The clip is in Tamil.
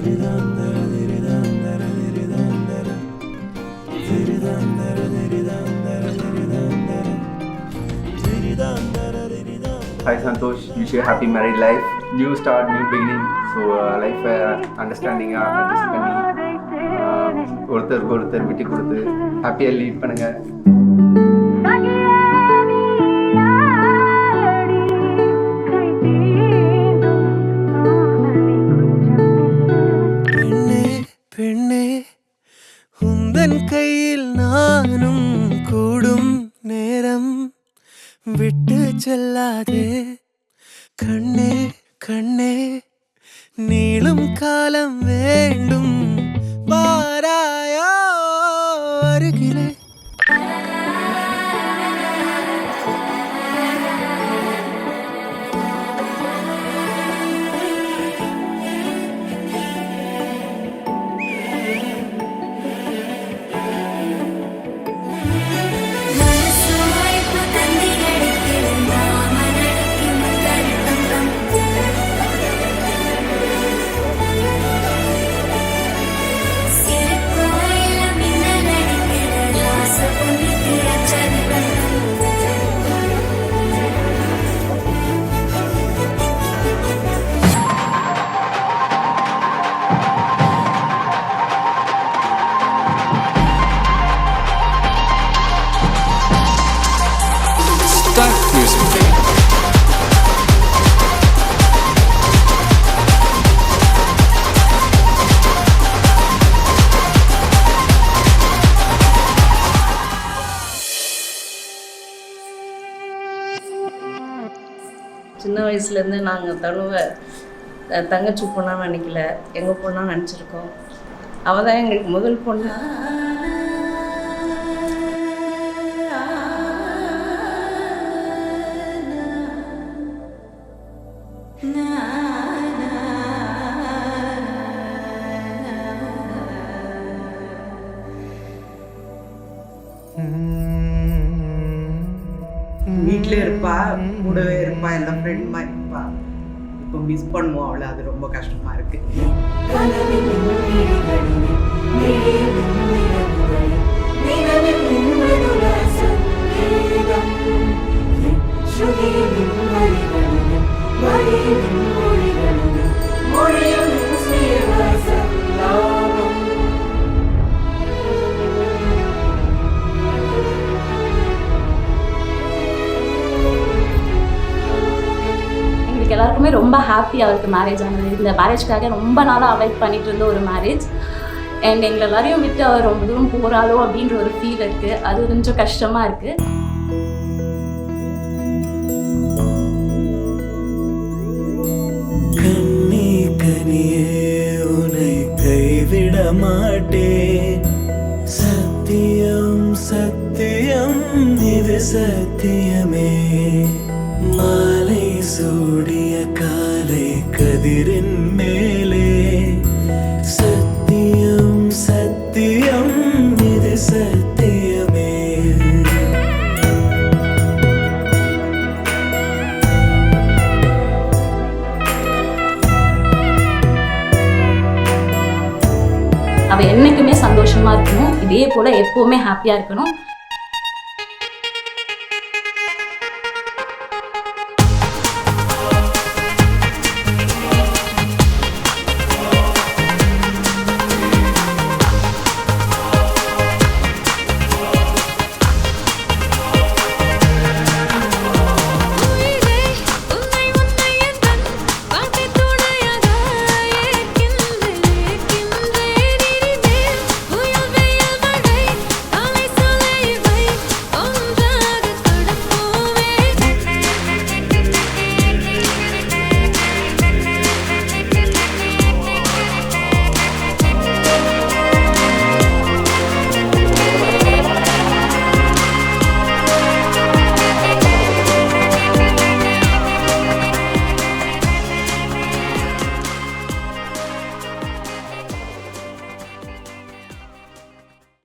Hi Santosh, wish you a happy married life. New start, new beginning. So life understanding adjust பண்ணி ஒருத்தருக்கு ஒருத்தர் விட்டு கொடுத்து ஹாப்பியாக லீட் பண்ணுங்க. பெண்ணே உந்தன் கையில் நானும் கூடும் நேரம் விட்டு செல்லாதே. கண்ணே கண்ணே நீளும் காலம் வேண்டும் வாராயோ அருகிலே. சின்ன வயசுலேருந்து நாங்கள் தழுவை தங்கச்சி பொண்ணாக நினைக்கல, எங்கள் பொண்ணாக நினச்சிருக்கோம். அவள் தான் எங்களுக்கு முதல் பொண்ணு. வீட்டிலே இருப்பா, கூடவே இருப்பா, எல்லாம் ஃப்ரெண்ட் மாதிரி இருப்பா. இப்போ மிஸ் பண்ணுவோம் அவளை, அது ரொம்ப கஷ்டமா இருக்கு. எல்லாருக்குமே ரொம்ப ஹாப்பி அவருக்கு மேரேஜ் ஆனது. இந்த மேரேஜ்க்காக ரொம்ப நாளாக அவாய்ட் பண்ணிட்டு இருந்த ஒரு மேரேஜ். அண்ட் எங்களை எல்லாரையும் விட்டு அவர் ரொம்ப தூரம் போகிறாளோ அப்படின்ற ஒரு ஃபீல் இருக்குது. அது கொஞ்சம் கஷ்டமாக இருக்குது. கண்ணி கனியே உன்னை கைவிட மாட்டேன். சத்தியம் சத்தியம் இது சத்தியமே. மாலை சூடிய காலை கதிரின் மேலே சத்தியம் சத்தியம் இது சத்தியமே. அவள் என்னைக்குமே சந்தோஷமா இருக்கணும். இதே போல எப்பவுமே ஹாப்பியா இருக்கணும்.